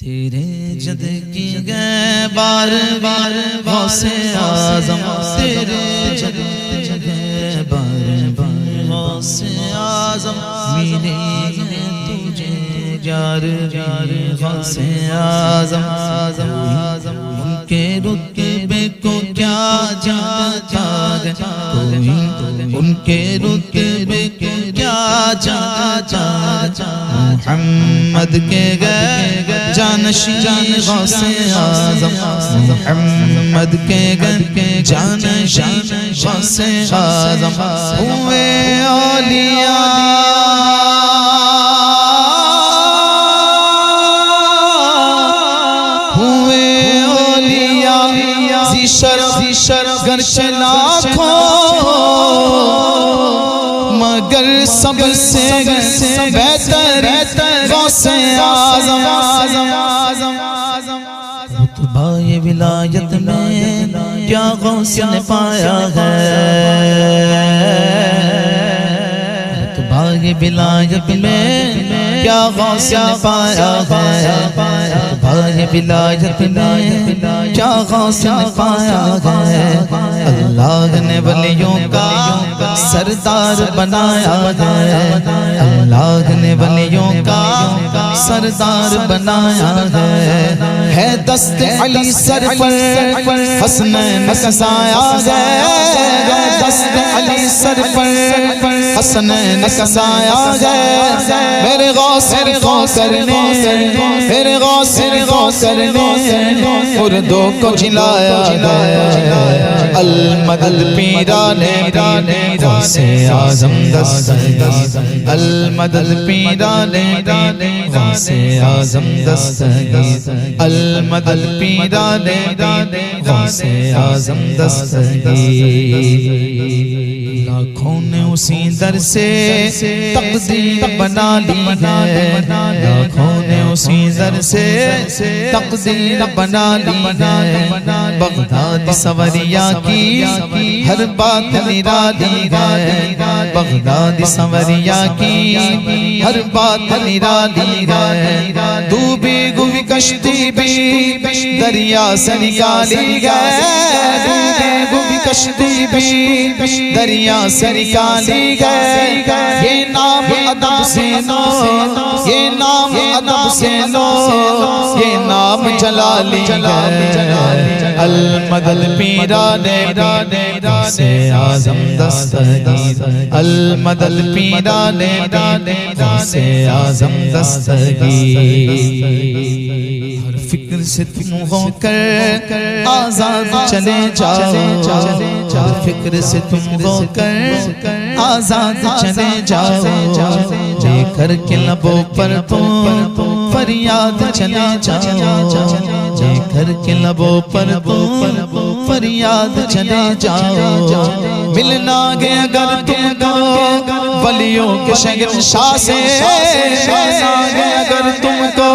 تیرے جد کی گئے بار بار غوث اعظم، تیرے جد کی گئے بار بار غوث اعظم، میرے تجھے یار یار غوث اعظم، ان کے رتبے کو کیا جانتا ہے کوئی، ان کے رتبے کو کیا جانتا محمد کے گئے جانشین غوث اعظم، محمد کے گئے جانشین غوث اعظم، ہوئے اولیاء گرچہ لاکھوں مگر سب سے بہتر غوث اعظم، رتبہ ولایت میں کیا غوث نے پایا ہے، رتبہ ولایت میں کیا غوث نے پایا ہے، رتبہ ولایت میں کیا غوث نے پایا ہے، اللہ نے ولیوں کا سردار بنایا ہے، اللہ نے ولیوں کا سردار بنایا ہے دست علی سر پر حسنین کسایا ہے، دست علی سر پر حسنین کسایا ہے، میرے غوث کرنے میرے غوث کرنے مردوں کو جلایا ہے، المدد پیرانے غوث اعظم دستگیر، المدد پیرانے غوث اعظم دستگیر، المدد پیرانے غوث اعظم دستگیر، لاکھوں نے اسی در سے تقدیر بنا لی ہے، لاکھوں نے اسی در سے تقدیر بنا لی ہے، بغداد سوریا کی ہر بات نرالی ہے، بغداد سوریا کی ہر بات نرالی ہے، ڈوبی ہوئی کشتی بھی دریا سے نکالی گئے، ڈوبی ہوئی کشتی بھی دریا سے نکالی گئے، یہ نام ادب سے نو، یہ نام ادب سے نو، یہ نام جلالی ہے، المدد پیرانے غوث اعظم دستگیر، المدد پیرانے غوث اعظم دستگیر، ہر فکر سے تم ہو کر آزاد چلے جاؤ، ہر فکر سے تم ہو کر آزاد چلے جاؤ، لے کر کے لبوں پر تم فریاد چلے جاؤ، لے کر کے لبوں پر تم فریاد چلے جاؤ، ملنا گے اگر تم کو ولیوں کے شہنشاہ سے، ملنا گے اگر تم کو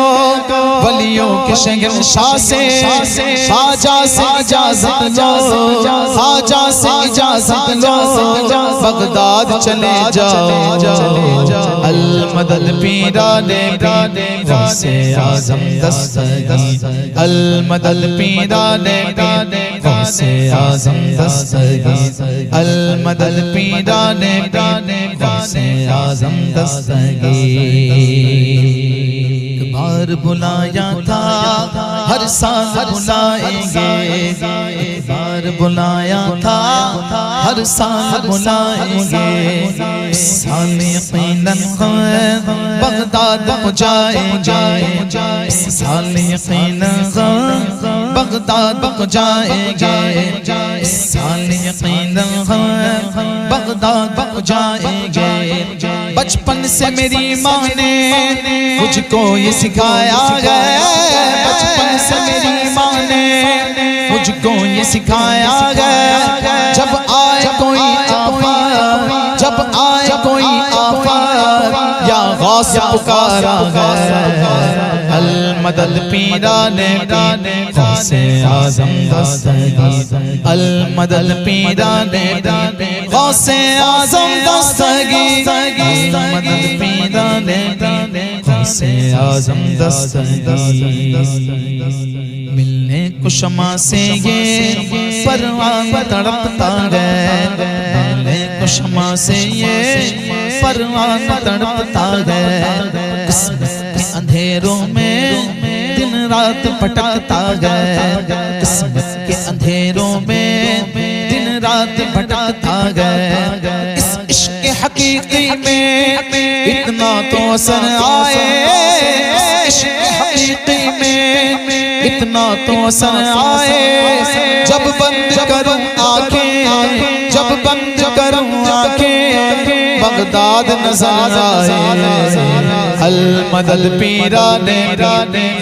ولیوں کے شہنشاہ سے، خواجہ سے اجازت لو، خواجہ سے اجازت لو، بغداد چلے جاؤ، المدد پیرانے غوث اعظم دستگیر، المدد پیرانے غوث اعظم دستگیر، المدد پیرانے غوث اعظم دستگیر، بار بلایا تھا ہر سال بلائیں گے، بار بلایا تھا ہر سال بلائیں گے، اس سال یقیناً بغداد ہو جائیں گے، اس سال یقیناً بغداد ہو جائیں گے، اس سال یقیناً بغداد ہو جائیں گے، بچپن سے میری ماں نے مجھ کو یہ سکھایا ہے، بچپن سے میری ماں نے مجھ کو یہ سکھایا ہے، جب آئے کوئی آفات، جب آئے کوئی آفات یا غوث پکارا ہے، المدد پیرانے غوث اعظم دستگیر، المدد پیرانے غوث اعظم دستگیر، المدد پیرانے غوثِ اعظم دستگیر ملنے کو شمع سے یہ پروان تڑپتا گئے ملنے کو شمع سے یہ پروان تڑپتا گئے قسمت کے اندھیروں میں دن رات بھٹکتا گئے قسمت کے اندھیروں میں دن رات بھٹکتا گئے اس عشق حقیقی میں اتنا تو اثر آئے اس عشق حقیقی میں اتنا تو اثر آئے جب بند کروں آنکھیں جب بند کروں آنکھیں بغداد نظر آئے المدد پیران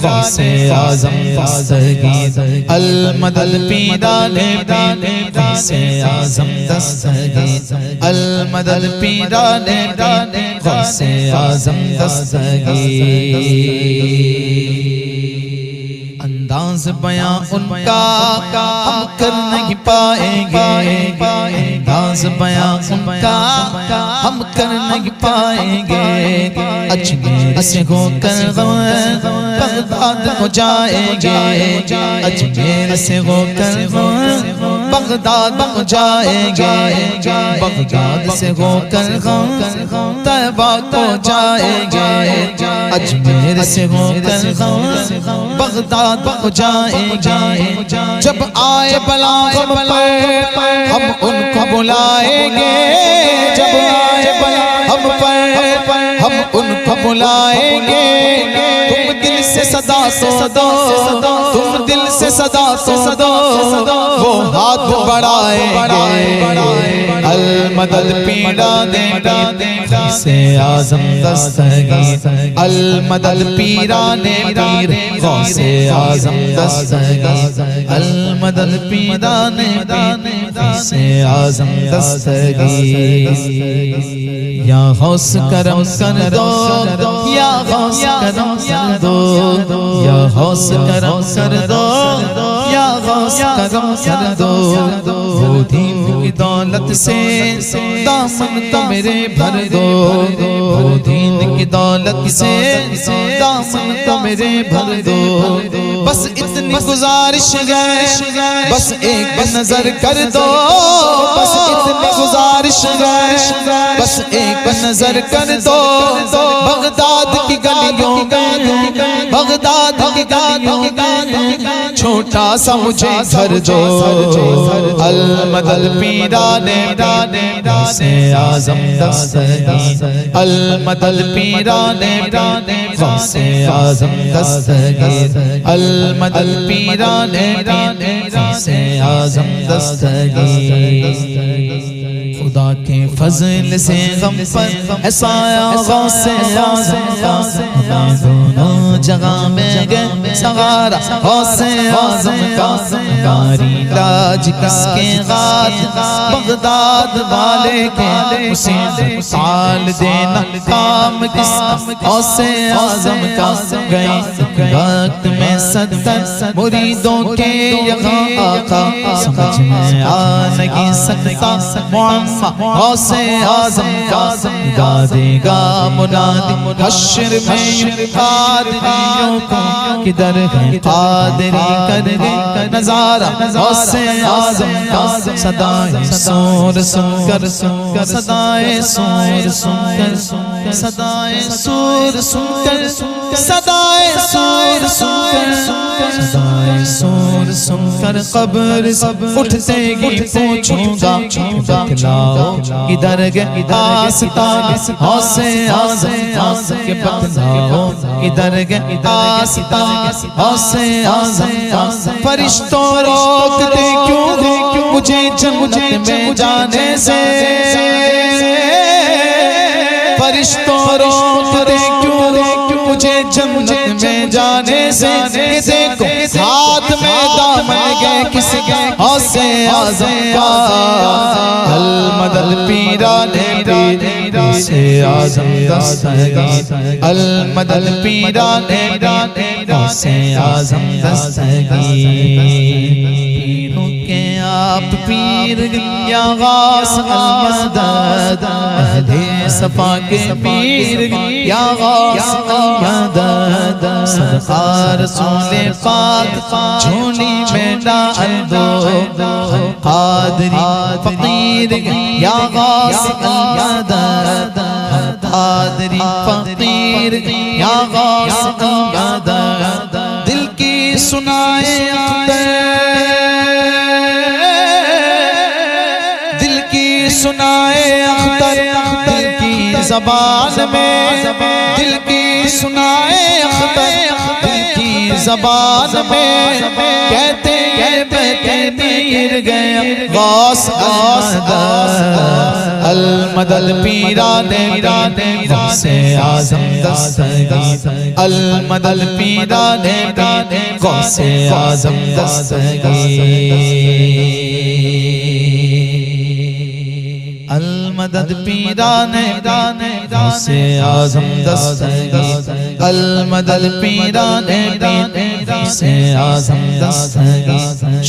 غوثِ اعظم دستگیر المدد پیران غوثِ اعظم دستگیر المدد پیران غوثِ اعظم دستگیر انداز بیاں ان کا ہم کر نہیں پائیں گے انداز بیاں ان کا ہم کر نہیں پائیں گے اجمیر سے ہو کر بغداد ہو جائیں گے اجمیر سے ہو کر بغداد ہو جائیں گے بغداد سے ہو کر طیبہ کو جائیں گے اجمیر سے ہو کر بغداد ہو جائیں گے جب آئے بلاغم پر ہم ان کو بلائیں گے جب آئے بلاغم پر ہم ان کو بلائیں گے تم دل سے صدا تو دو تم دل سے صدا تو دو وہ ہاتھ بڑھائیں گے المدد پیران غوثِ اعظم دستگیر المدد پیران غوثِ اعظم دستگیر المدد پیران غوثِ اعظم دستگیر یا غوث کرم کر دو یا غوث کرم کر دو یا غوث کرم کر دو یا غوث کرم کر دو وہ دین کی دولت سے دامن تو میرے بھر دو وہ دین کی دولت سے دامن تو میرے بھر دو بس اتنی گزارش ہے بس ایک نظر کر دو بس اتنی گزارش ہے بس ایک نظر کر دو بغداد کی گلیوں میں بغداد کی گلیوں میں چھوٹا سا مجھے گھر دو المدد پیران غوثِ اعظم دستگیر المدد پیران غوثِ اعظم دستگیر المدد پیران غوثِ اعظم دستگیر خدا کے فضل سے غم پر ہے سایہ غوثِ اعظم کا ہمیں دونوں جگہ میں گئے سہارا غوثِ اعظم کا ہماری لاج کس کے غات بغداد والے کے حسین سال دینا کام کس غوثِ اعظم کا گئے وقت میں 70 مریدوں کے یہاں آقا سمجھ میں آ نہیں سکتا معمہ غوثِ اعظم کا دادے گا منادی حشر میں قادریوں کو کدھر ہے قادری کر گئے نظارہ غوثِ اعظم کا صدائے سور سن کر صدائے سور سن کر صدائے سور سن کر صدائے سور سن کر صدائے سور سن کر قبر اٹھتے گی پوچھوں گا بتلاؤ کدھر گئے آستان غوثِ اعظم کے بتلاؤ کدھر گئے آستان غوثِ اعظم فرشتوں روکتے کیوں مجھے جنت میں جانے سے فرشتوں روکتے کیوں مجھے جنت میں جانے سے دیکھو ہاتھ میں دامن گئے کس گئے غوثِ اعظم کا المدد پیران غوثِ اعظم دستگیر المدد پیران غوثِ اعظم دستگیر کے آپ پیر یا غوث المدد اہل صفا کے پیر یا غوث المدد صدقہ رسول پاک جھولی میں ڈال دو قادری فقیر یا غوث المدد قادری فقیر یا غوث المدد دل کی سنائے اختر دل کی سنائے اختر دل کی زبان میں دل کی سنائے اختر دل کی زبان میں کہتے ہیں بہتیر گیا غوث المدد پیران غوث اعظم دستگیر المدد پیران غوث اعظم دستگیر المدد پیران غوث اعظم دستگیر المدد پیران غوث اعظم دستگیر